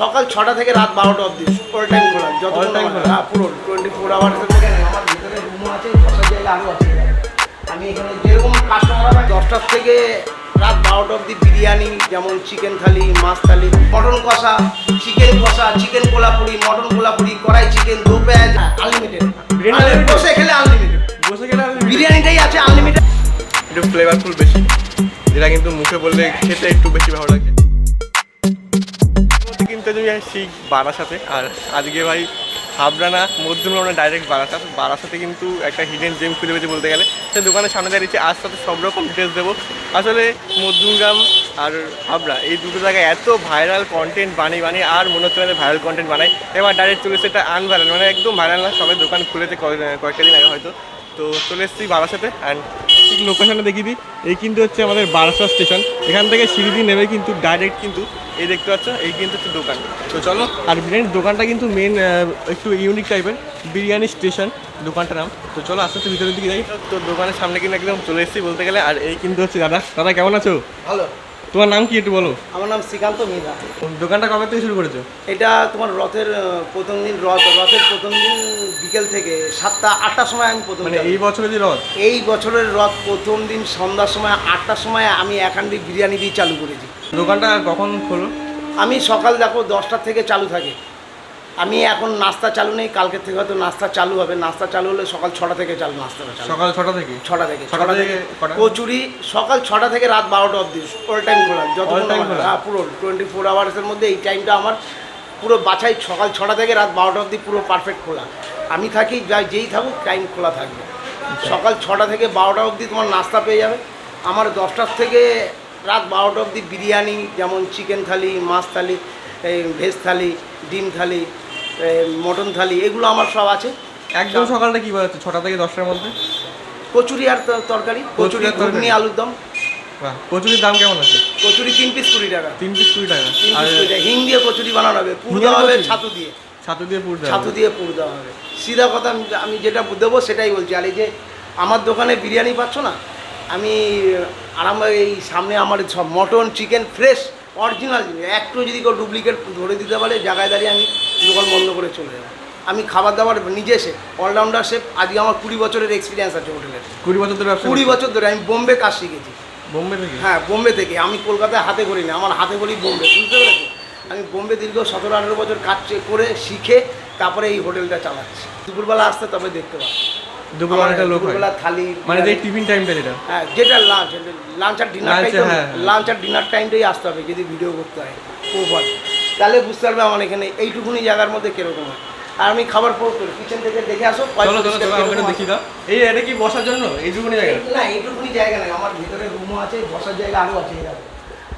সকাল 6টা থেকে রাত 12টা অবধি অল টাইম খোলা, যত টাইম খোলা। হ্যাঁ, পুরো 24 আওয়ার্সের মধ্যে। আমার ভিতরে রুমও আছে, বসার জায়গা আরও আছে। আমি এখানে যেরকম কাস্টমার হবে 10টার থেকে রাত 12টা অবধি বিরিয়ানি, যেমন চিকেন থালি, মাছ থালি, মটন কষা, চিকেন কোলাপুরি, মটন কোলাপুরি, কড়াই চিকেন, দো পেঁয়াজ, আনলিমিটেড। বসে খেলে আনলিমিটেড, বিরিয়ানিটাই আছে আনলিমিটেড। একটু ফ্লেভারফুল বেশি, যেটা কিন্তু মুখে বললে খেতে একটু বেশি ভালো লাগে। কিন্তু আমি আসছি বারাসাতে, আর আজকে ভাই হাবড়া না মধ্যমগ্রাম না, ডাইরেক্ট বারাসাতে কিন্তু একটা হিডেন জেম খুলে পেয়েছে বলতে গেলে। সেই দোকানের সামনে দাঁড়িয়েছে, আজ সাথে সব রকম ডিটেলস দেবো। আসলে মধ্যমগ্রাম আর হাবড়া এই দুটো জায়গায় এত ভাইরাল কন্টেন্ট বানিয়ে আর মনে হচ্ছে না ভাইরাল কন্টেন্ট বানায়, এবার ডাইরেক্ট চলে এসেছে এটা আনভাইরাল, মানে একদম ভাইরাল না, সবাই দোকান খুলেছে কয়েকটা দিন আগে হয়তো। তো চলে এসেছি বারাসাতে, অ্যান্ড ঠিক লোকেশনে দেখিয়ে দিই, এই কিন্তু হচ্ছে আমাদের বারাসা স্টেশন। এখান থেকে সিঁড়ি দিয়ে নেমে কিন্তু ডাইরেক্ট কিন্তু এই দেখতে পাচ্ছ, এই কিন্তু হচ্ছে দোকান। তো চলো, আর বিরিয়ানির দোকানটা কিন্তু মেন একটু ইউনিক টাইপের, বিরিয়ানি স্টেশন দোকানটার নাম। তো চলো আস্তে আস্তে ভিতরের দিকে যাই। তো দোকানের সামনে কিন্তু একদম চলে এসেছি বলতে গেলে। আর এই কিন্তু হচ্ছে দাদা কেমন আছো? ভালো। তোমার নাম কি একটু বলো? আমার নাম শ্রীকান্ত মীরা। দোকানটা কবে থেকে শুরু করেছো? এটা তোমার রথের প্রথম দিন, রথের প্রথম দিন বিকেল থেকে 7টা 8টার সময় আমি প্রথম, মানে এই বছরের যে রথ, এই বছরের রথ প্রথম দিন সন্ধ্যার সময় 8টার সময় আমি এক হান্ডি বিরিয়ানি দিয়ে চালু করেছি। দোকানটা কখন খোলো? আমি সকাল দেখো 10টার থেকে চালু থাকে। আমি এখন নাস্তা চালু নেই, কালকের থেকে হয়তো নাস্তা চালু হবে। নাস্তা চালু হলে সকাল 6টা থেকে চালু, নাস্তাটা চালু সকাল 6টা থেকে। 6টা থেকে কচুরি সকাল 6টা থেকে রাত 12টা অবধি অল টাইম খোলা, যত টাইম খোলা। হ্যাঁ, পুরো 24 আওয়ার্সের মধ্যে এই টাইমটা আমার পুরো বাছাই। সকাল 6টা থেকে রাত 12টা অবধি পুরো পারফেক্ট খোলা। আমি থাকি, যেই থাকুক টাইম খোলা থাকবে। সকাল 6টা থেকে 12টা অবধি তোমার নাস্তা পেয়ে যাবে। আমার 10টার থেকে রাত 12টা অবধি বিরিয়ানি, যেমন চিকেন থালি, মাছ থালি, ভেজ থালি, ডিম থালি, মটন থালি, এগুলো আমার সব আছে। একদম সকালটা কী বাজাচ্ছে? 6টা থেকে 10টার মধ্যে কচুরি আর তরকারি, কচুরি ঘুগনি আলুর দম। কচুরির দাম কেমন আছে? কচুরি 3 পিস 20 টাকা। 3 পিস 20 টাকা। আর হিং দিয়ে কচুরি বানানো হবে, পুর দেওয়া হবে ছাতু দিয়ে পুর দেওয়া হবে। সিধা কথা, আমি যেটা দেবো সেটাই বলছি। আর এই যে আমার দোকানে বিরিয়ানি পাচ্ছ না, আমি এই সামনে আমার সব মটন চিকেন ফ্রেশ অরিজিনাল জিনিস। একটু যদি কেউ ডুপ্লিকেট ধরে দিতে পারে, জায়গায় দাঁড়িয়ে আমি দোকান বন্ধ করে চলে যাবো। আমি খাবার দাবার নিজে শেফ, অলরাউন্ডার শেফ। আজকে আমার 20 বছরের এক্সপিরিয়েন্স আছে হোটেলের। 20 বছর ধরে? 20 বছর ধরে আমি বোম্বে কাজ শিখেছি। বোম্বে থেকে? হ্যাঁ, বোম্বে থেকে। আমি কলকাতায় হাতে করি না, আমার হাতে করি বোম্বে, বুঝতে পেরেছো? আমি বোম্বে দীর্ঘ 17-18 বছর কাজ করে শিখে তারপরে এই হোটেলটা চালাচ্ছি। দুপুরবেলা আসতে তবে দেখতে পাবো। দুপুরবেলা থালি, মানে যে টিফিন টাইমটা, যেটা হ্যাঁ, যেটা লাঞ্চ আর ডিনার টাইমটাই আসতে হবে যদি ভিডিও করতে হয় ওভার, তাহলে বুঝতে পারবে আমার এখানে এইটুকুনি জায়গার মধ্যে কিরকম হয়। আর আমি খাবার পর করি, কিচেন থেকে দেখে আসো। দেখি দাও, এটা কি বসার জন্য এইটুকুনি জায়গা? না, এইটুকুনি জায়গা নেই, আমার ভিতরে রুমও আছে, বসার জায়গা আরও আছে।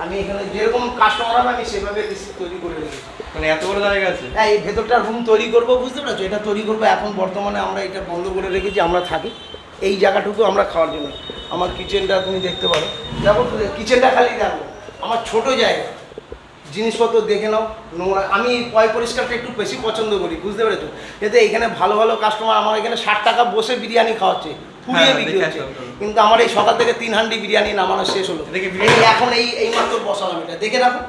আমি এখানে যেরকম কাস্টমার হবে আমি সেভাবে তৈরি করে রেখেছি। মানে এত বড় জায়গা আছে? হ্যাঁ, এই ভেতরটা রুম তৈরি করবো, বুঝতে পারছো? এটা তৈরি করবো। এখন বর্তমানে আমরা এটা বন্ধ করে রেখেছি, আমরা থাকি এই জায়গাটুকু আমরা খাওয়ার জন্য। আমার কিচেনটা তুমি দেখতে পারো, দেখো কিচেনটা খালি দেখো, আমার ছোট জায়গা, জিনিসপত্র দেখে নাও। নোংরা, আমি পরিষ্কারটা একটু বেশি পছন্দ করি, বুঝতে পেরেছো? যাতে এখানে ভালো ভালো কাস্টমার, আমার এখানে 60 টাকা বসে বিরিয়ানি খাওয়াচ্ছে, পুড়িয়ে বিক্রি হচ্ছে। কিন্তু আমার এই সকাল থেকে 3 হান্ডি বিরিয়ানি নামানো শেষ হলো। এখন এই মাত্র বসালাম, এটা দেখে রাখো।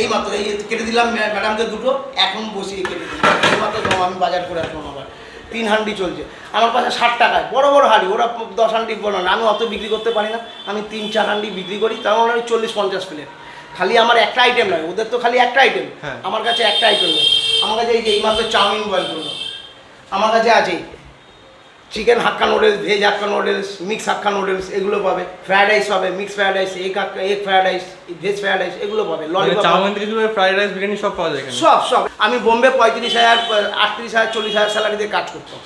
এই মাত্র এই কেটে দিলাম ম্যাডামকে দুটো, এখন বসিয়ে কেটে দিলাম। এই মাত্র আমি বাজার করে আসলাম, আবার 3 হান্ডি চলছে আমার কাছে 60 টাকায়, বড় বড় হাঁড়ি। ওরা 10 হান্ডি বলো না, আমি অত বিক্রি করতে পারি না। আমি 3-4 হান্ডি বিক্রি করি, তার মানে 40-50 প্লেট। খালি আমার একটা আইটেম নয়, ওদের তো খালি একটা আইটেম, আমার কাছে একটা আইটেম নেই। আমার কাছে এই মাত্র চাউমিন বয়েল করলো, আমার কাছে আছে chicken hakka noodles, veg hakka noodles, mix hakka noodles, এগুলো পাবে। ফ্রায়েড রাইস পাবে, mix fried rice, egg fried rice, veg fried rice, এগুলো পাবে। ললিপপ, চাউমিন থেকে শুরু করে ফ্রাইড রাইস, বিরিয়ানি সব পাওয়া যায় এখানে। সব। আমি বোম্বে 35,000, 38,000, 40,000 স্যালারি দিয়ে কাজ করতাম।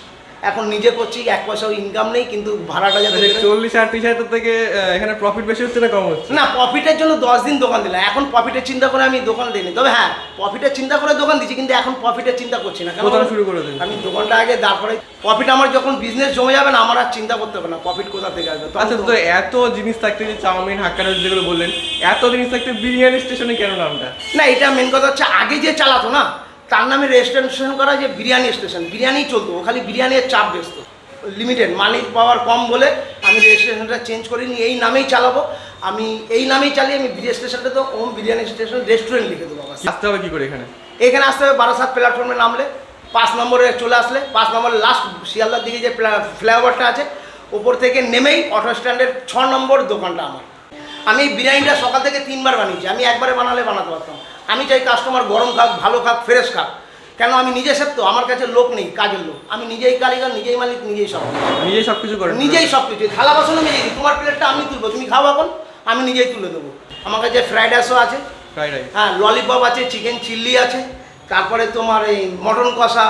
এখন নিজে করছি, 1 পয়সাও ইনকাম নেই, কিন্তু ভাড়াটা যাতে 40-38,000 থেকে এখানে প্রফিট বেশি হচ্ছে না কম হচ্ছে? না, প্রফিটের জন্য 10 দিন দোকান দিলাম। এখন প্রফিটের চিন্তা করে আমি দোকান দিইনি, তবে হ্যাঁ প্রফিটের চিন্তা করে দোকান দিচ্ছি, কিন্তু এখন প্রফিটের চিন্তা করছি না। কেন শুরু করে দিন? আমি দোকানটা আগে তারপরে প্রফিট, আমার যখন বিজনেস জমে যাবে না, আমার আর চিন্তা করতে হবে না প্রফিট কোথা থেকে আসবে। আচ্ছা, তো এত জিনিস থাকতে, যে চাউমিন হাক্কা নুডলস যেগুলো বললেন, এত জিনিস থাকতে বিরিয়ানি স্টেশনে কেন নামটা? না, এটা মেন কথা হচ্ছে, আগে যে চালাতো না তার নামে রেজিস্ট্রেশন করা, যে বিরিয়ানি স্টেশন, বিরিয়ানি চলতো, ও খালি বিরিয়ানির চাপ বেচতো। লিমিটেড মানি পাওয়ার কম বলে আমি রেজিস্ট্রেশনটা চেঞ্জ করিনি, এই নামেই চালাবো। আমি এই নামেই চালিয়ে আমি বিরিয়ানি স্টেশনটা তো ওম বিরিয়ানি স্টেশন রেস্টুরেন্ট লিখে দেবো আমার। আসতে হবে কি করে এখানে? এখানে আসতে হবে বারাসাত প্ল্যাটফর্মে নামলে 5 নম্বরে চলে আসলে 5 নম্বরে লাস্ট শিয়ালদার দিকে যে ফ্লাইওভারটা আছে ওপর থেকে নেমেই অটো স্ট্যান্ডের 6 নম্বর দোকানটা আমার। আমি এই বিরিয়ানিটা সকাল থেকে 3 বার বানিয়েছি, আমি একবারে বানালে বানাতে পারতাম। আমি চাই কাস্টমার গরম খাক, ভালো খাক, ফ্রেশ খাক। কেন আমি নিজে শেফ তো, আমার কাছে লোক নেই, কাজের লোক। আমি নিজেই কারিগর, নিজেই মালিক, নিজেই সব কিছু করেন? নিজেই সব কিছু। থালা বাসনও নিজেই দিই, তোমার প্লেটটা আমি তুলবো, তুমি খাও এখন, আমি নিজেই তুলে দেবো। আমার কাছে ফ্রাইড রাইসও আছে, ফ্রাইড রাইস, হ্যাঁ, ললিপপ আছে, চিকেন চিল্লি আছে, তারপরে তোমার এই মটন কষা,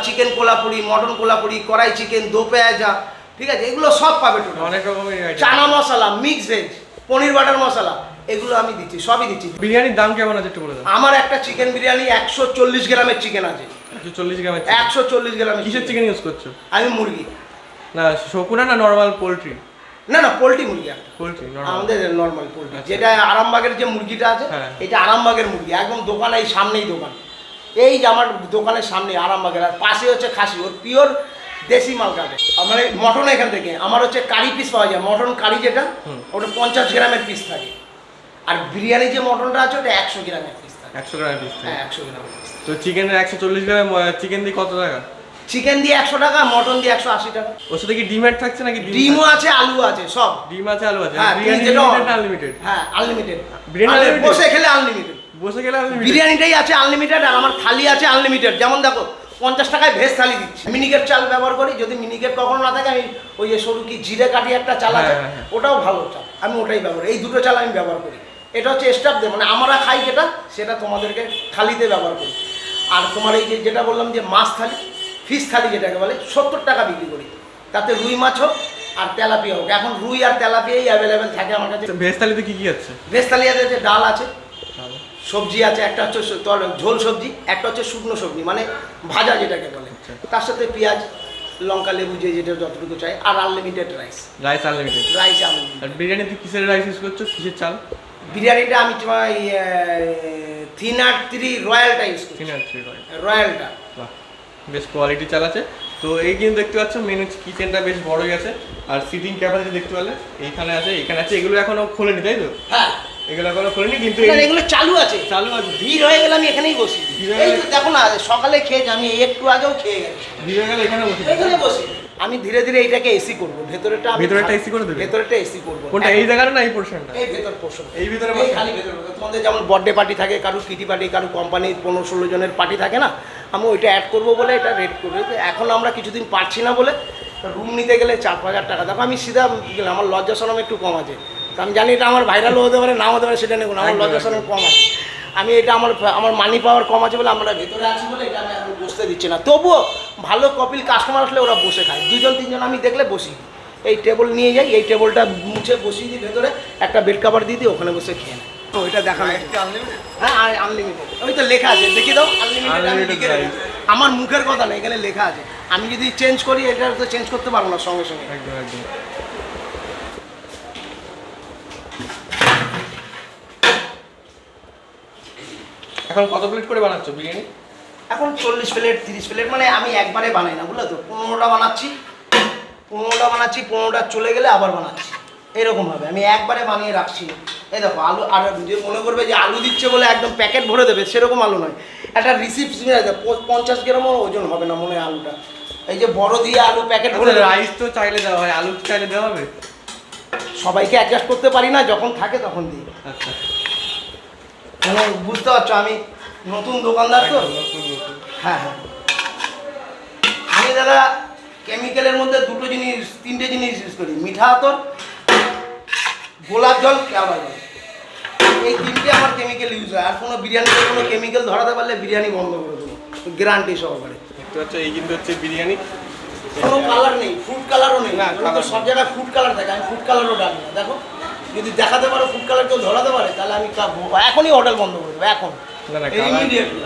চিকেন কোলাপুরি, মটন কোলাপুরি, কড়াই চিকেন, দো পেঁয়াজা, ঠিক আছে, এগুলো সব পাবে টোটাল। অনেক রকমের item. Chana masala, mix veg, পনির বাটার মশলা, এগুলো আমি দিচ্ছি, সবই দিচ্ছি। বিরিয়ানির দাম কেমন আছে একটু বলে দাও। আমার একটা চিকেন বিরিয়ানি 140 গ্রামের চিকেন আছে। 140 গ্রামের? 140 গ্রামের। কিসের চিকেন ইউজ করছো? আমি মুরগি। না শকুনা না নর্মাল পোলট্রি? না না, পোলট্রি মুরগি একটা। পোলট্রি আমাদের নর্মাল পোলট্রি, যেটা আরামবাগের যে মুরগিটা আছে, এটা আরামবাগের মুরগি, একদম দোকান এই সামনেই দোকান, এই যে আমার দোকানের সামনে আরামবাগের, আর পাশে হচ্ছে খাসি, ওর পিওর দেশি মাল কাটে। আমার মটন এখান থেকে আমার হচ্ছে কারি পিস পাওয়া যায়, মটন কারি যেটা, ওটা 50 গ্রামের পিস থাকে। আর বিরিয়ানি যে মটনটা আছে ওটা 100 গ্রামের পিস থাকে। 100 গ্রামের পিস? হ্যাঁ, 100 গ্রামের পিস। তো চিকেনের 140 গ্রামের চিকেন দিয়ে কত টাকা? চিকেন দিয়ে 100 টাকা, মটন দিয়ে 180 টাকা। ওর সাথে কি ডিম অ্যাড থাকছে নাকি? ডিমও আছে, আলু আছে, সব। ডিম আছে, আলু আছে। হ্যাঁ, বিরিয়ানি আনলিমিটেড? হ্যাঁ, আনলিমিটেড। বিরিয়ানি বসে খেলে আনলিমিটেড। বসে গেলে আনলিমিটেড? বিরিয়ানিটাই আছে আনলিমিটেড, আর আমার থালি আছে আনলিমিটেড। যেমন দেখো 50 টাকায় ভেজ থালি দিচ্ছি। মিনিকেট চাল ব্যবহার করি, যদি মিনিকেট কখনো না থাকে আমি ওই যে সরু কি জিরে কাটি একটা চাল আছে, ওটাও ভালো চাল, আমি ওটাই ব্যবহার, এই দুটো চাল আমি ব্যবহার করি। এটা হচ্ছে স্টাফ দিয়ে, মানে আমরা খাই যেটা, সেটা তোমাদেরকে থালিতে ব্যবহার করি। আর তোমার এই যে যেটা বললাম যে মাছ থালি, ফিশ থালি যেটাকে বলে, 70 টাকা বিক্রি করি। তাতে রুই মাছ হোক আর তেলাপিয়া হোক, এখন রুই আর তেলাপিয়াই অ্যাভেলেবেল থাকে আমার কাছে। ভেজ থালিতে কি কি আছে? ভেজ থালি আছে যে ডাল আছে, সবজি আছে, একটা হচ্ছে ঝোল সবজি, একটা হচ্ছে শুকনো সবজি মানে ভাজা যেটাকে বলে, তার সাথে পেঁয়াজ লঙ্কা লেবু যে যেটা যতটুকু চাই, আর unlimited rice. Unlimited? Rice unlimited. আর বিরিয়ানিতে কিসের রাইস ইউজ করছো, কিসের চাল? বিরিয়ানিটা আমি তোমার 383 রয়্যালটা ইউজ করি। 383 রয়্যালটা বাহ, বেশ কোয়ালিটি চাল আছে। তো এই কিন্তু দেখতে পাচ্ছ মেন কিচেনটা বেশ বড়ই আছে, আর সিটিং ক্যাপাসিটি দেখতে পেলে এইখানে আছে, এখানে আছে। এগুলো এখনো খোলেনি তাই তো? হ্যাঁ, এগুলো এখনো খোলেনি, কিন্তু এগুলো চালু আছে। ভিড় হয়ে গেলে আমি এখানেই বসি। এই তো দেখো না, সকালে খেয়েছি আমি, একটু আগেও খেয়ে গেছি। ভিড় হয়ে গেলে এখানে বসি। আমি ধীরে ধীরে এইটাকে এসি করবো, ভেতরেটা এসি করে দেবে? ভেতরেটা এসি করবো। কোনটা, এই জায়গাটা না এই পোরশনটা? এই ভেতর পোরশন, এই ভিতরে খালি ভেতর। তোমাদের যেমন বার্থডে পার্টি থাকে, কারো কিটি পার্টি, কারো কোম্পানির 15-16 জনের পার্টি থাকে না, আমি ওইটা অ্যাড করবো বলে এটা রেট করবো। এখন আমরা কিছুদিন পারছি না বলে রুম নিতে গেলে 4-5 টাকা। দেখো আমি সিধা গেলাম, আমার লজ্জা শরম একটু কম আছে। তো আমি জানি এটা আমার ভাইরালও হতে পারে, নাও হতে পারে, সেটা নেব না, আমার লজ্জা শরম কম আছে। আমি এটা আমার মানি পাওয়ার কম আছে বলে আমরা ভেতরে আছি বলে এটা আমি এখন বসতে দিচ্ছি না। তবুও ভালো কপিল কাস্টমার আসলে ওরা বসে খায়, 2-3 জন আমি দেখলে বসি। এই টেবিল নিয়ে যাই, এই টেবিলটা মুছে বসিয়ে দিই, ভেতরে একটা বেড কভার দিয়ে দিই, ওখানে বসে খেয়ে নেয়। তো ওইটা দেখা যায়। হ্যাঁ, আনলিমিটেড, ওই তো লেখা আছে, দেখি দাও আনলিমিটেড। আমার মুখের কথা না, এখানে লেখা আছে। আমি যদি চেঞ্জ করি, এটা তো চেঞ্জ করতে পারবো না সঙ্গে সঙ্গে। একদম একদম। এখন কত প্লেট করে বানাচ্ছ বিরিয়ানি? এখন 40 প্লেট 30 প্লেট, মানে আমি একবারে বানাই না, বুঝলে তো। 15টা বানাচ্ছি, 15টা চলে গেলে আবার বানাচ্ছি, এরকমভাবে আমি একবারে বানিয়ে রাখছি। এই দেখো আলু, আর যে মনে করবে যে আলু দিচ্ছে বলে একদম প্যাকেট ভরে দেবে, সেরকম আলু নয়। একটা রিসিপ্ট 50 গ্রামও ওজন হবে না মনে হয় আলুটা। এই যে বড় দিয়ে আলু প্যাকেট ভরে। রাইস তো চাইলে দেওয়া হয়, আলু চাইলে দেওয়া হবে? সবাইকে অ্যাডজাস্ট করতে পারি না, যখন থাকে তখন দিই। আচ্ছা, মানে বুঝতে পারছো, আমি নতুন দোকানদার তো। হ্যাঁ হ্যাঁ, আমি দাদা কেমিক্যালের মধ্যে 3টে জিনিস ইউজ করি, মিঠা আতর, গোলাপ জল, কেওড়া জল, এই 3টে আমার কেমিক্যাল ইউজ হয়। আর কোনো বিরিয়ানিতে কোনো কেমিক্যাল ধরাতে পারলে বিরিয়ানি বন্ধ করে দেবো, গ্যারান্টি সহকারে। দেখতে পাচ্ছ এই কিন্তু হচ্ছে বিরিয়ানি, কোনো কালার নেই, ফুড কালারও নেই। না, সব জায়গায় ফুড কালার থাকে, আমি ফুড কালারও ডালি না। দেখো, যদি দেখাতে পারো ফুড কালার কেউ ধরাতে পারে, তাহলে আমি এখনই হোটেল বন্ধ করে দেবো, এখন। না না,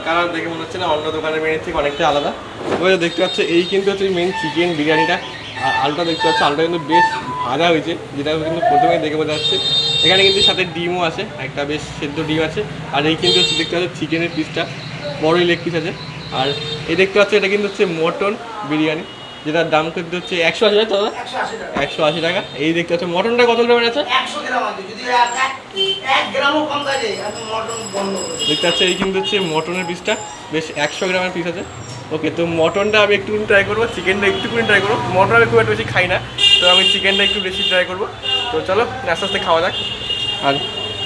কালার দেখে মনে হচ্ছে না অন্য দোকানের মেনের থেকে অনেকটা আলাদা। ওই দেখতে পাচ্ছ এই কিন্তু হচ্ছে মেন চিকেন বিরিয়ানিটা। আর আলুটা দেখতে পাচ্ছ, আলুটা কিন্তু বেশ ভাজা হয়েছে, যেটা কিন্তু প্রথমেই দেখে বোঝা যাচ্ছে। এখানে কিন্তু সাথে ডিমও আছে, একটা বেশ সেদ্ধ ডিম আছে। আর এই কিন্তু হচ্ছে দেখতে পাচ্ছ চিকেনের পিসটা, বড়ই লেগ পিস আছে। আর এই দেখতে পাচ্ছ এটা কিন্তু হচ্ছে মটন বিরিয়ানি, যেটার দাম কিন্তু হচ্ছে 180 টাকা, দাদা 180 টাকা। এই দেখতে হচ্ছে মটনটা কত গ্রামের আছে? 100 গ্রাম আছে, যদি 1 গ্রামও কম থাকে এখন মটন বন্ধ করে দেখতে পাচ্ছি এই কিন্তু হচ্ছে মটনের পিসটা, বেশ 100 গ্রামের পিস আছে। ওকে, তো মটনটা আমি একটুখানি ট্রাই করবো, চিকেনটা একটুখানি ট্রাই করবো। মটন আমি খুব একটা বেশি খাই না, তো আমি চিকেনটা একটু বেশি ট্রাই করবো। তো চলো আস্তে আস্তে খাওয়া যাক। আর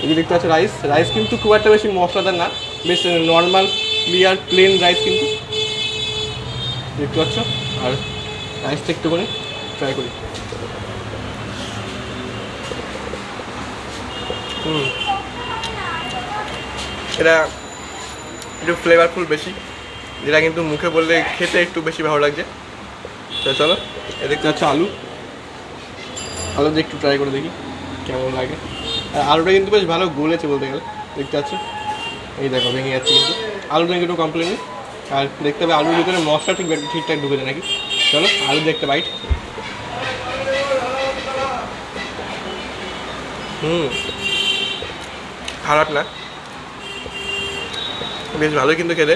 এই যে দেখতে পাচ্ছি রাইস কিন্তু খুব একটা বেশি মশলাদার না, বেশ নর্মাল ক্লিয়ার প্লেন রাইস কিন্তু দেখতে পাচ্ছ। আর রাইসটা একটুখানি ট্রাই করি। এটা একটু ফ্লেভারফুল বেশি, যেটা কিন্তু মুখে বললে খেতে একটু বেশি ভালো লাগছে। তো চলো এ দেখতে পাচ্ছ আলু দিয়ে একটু ট্রাই করে দেখি কেমন লাগে। আর আলুটা কিন্তু বেশ ভালো গলেছে বলতে গেলে, দেখতে পাচ্ছ। এই দেখো ভেঙে যাচ্ছে কিন্তু, আলুটা একটু কমপ্লেন নেই। আর দেখতে হবে আলুর ভিতরে মশলা ঠিকঠাক ঢুকেছে নাকি। চলো আলু দেখতে বাইট। খারাপ না, বেশ ভালোই কিন্তু খেতে।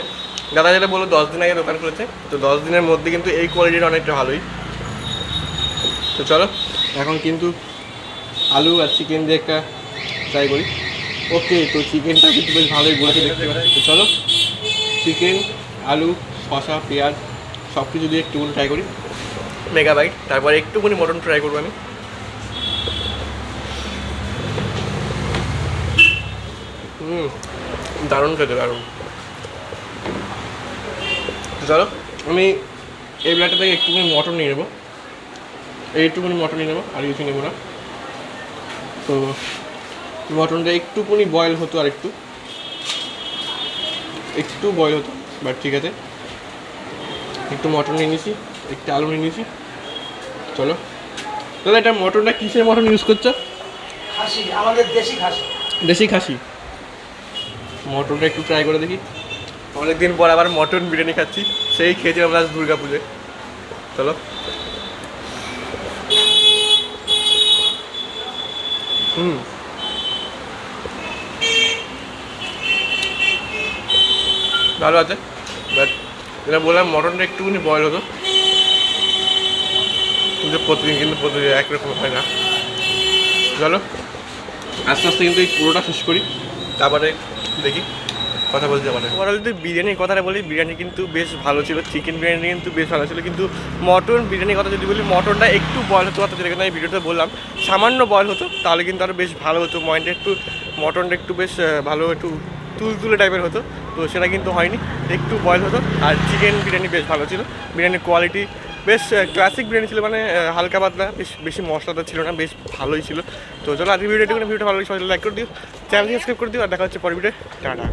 দাদা যেটা বললো 10 দিন আগে দোকান খুলেছে, তো 10 দিনের মধ্যে কিন্তু এই কোয়ালিটিটা অনেকটা ভালোই। তো চলো এখন কিন্তু আলু আর চিকেন দিয়ে একটা ট্রাই করি। ওকে, তো চিকেনটা কিন্তু বেশ ভালোই বলেছে দেখতে পাচ্ছি। তো চলো চিকেন, আলু, শসা, পেঁয়াজ সব কিছু দিয়ে একটুখানি ট্রাই করি মেগাবাইট। তারপরে একটুখানি মটন ট্রাই করবো আমি। দারুণ খেতে, দারুণ। চলো আমি এই প্লেটটা থেকে একটুখানি মটন নিয়ে নেবো, এইটুকুনি মটন নিয়ে নেবো, আর কিছু নেবো না। তো মটনটা একটুখানি বয়েল হতো, আর একটু বয়েল হতো, বাট ঠিক আছে। একটু মটন নিয়ে নিয়েছি, একটু আলু নিয়ে নিয়েছি। চলো দাদা, এটা মটনটা কিসের মটন ইউজ করছো? খাসি, আমাদের দেশি খাসি। দেশি খাসি। মটনটা একটু ট্রাই করে দেখি। অনেকদিন পর আবার মটন বিরিয়ানি খাচ্ছি, সেই খেয়েছিলাম লাস্ট দুর্গা পুজোয়। চলো ভালো আছে, বাট যেটা বললাম মটনটা একটুখানি বয়েল হতো, কিন্তু প্রতিদিন একরকম হয় না। চলো আস্তে আস্তে কিন্তু এই পুরোটা শেষ করি, তারপরে দেখি কথা বলতে পারে। ওভারঅল যদি বিরিয়ানির কথাটা বলি, বিরিয়ানি কিন্তু বেশ ভালো ছিল, চিকেন বিরিয়ানি কিন্তু বেশ ভালো ছিল। কিন্তু মটন বিরিয়ানির কথা যদি বলি, মটনটা একটু বয়েল হতো, অর্থাৎ যেটা আমি ভিডিওতে বললাম সামান্য বয়েল হতো, তাহলে কিন্তু আরও বেশ ভালো হতো। মটনটা একটু বেশ ভালো, একটু তুলতুলে টাইপের হতো, তো সেটা কিন্তু হয়নি, একটু বয়েল হতো। আর চিকেন বিরিয়ানি বেশ ভালো ছিল, বিরিয়ানির কোয়ালিটি বেশ ক্লাসিক বিরিয়ানি ছিল, মানে হালকা পাতলা, বেশি মশলাদার ছিল না, বেশ ভালোই ছিল। তো চলো আজকে ভিডিওটা ভালো লাগে, সবাই লাইক করে দিও, চ্যানেল সাবস্ক্রাইব করে দিও, আর দেখা হচ্ছে পরের ভিডিও। টাটা।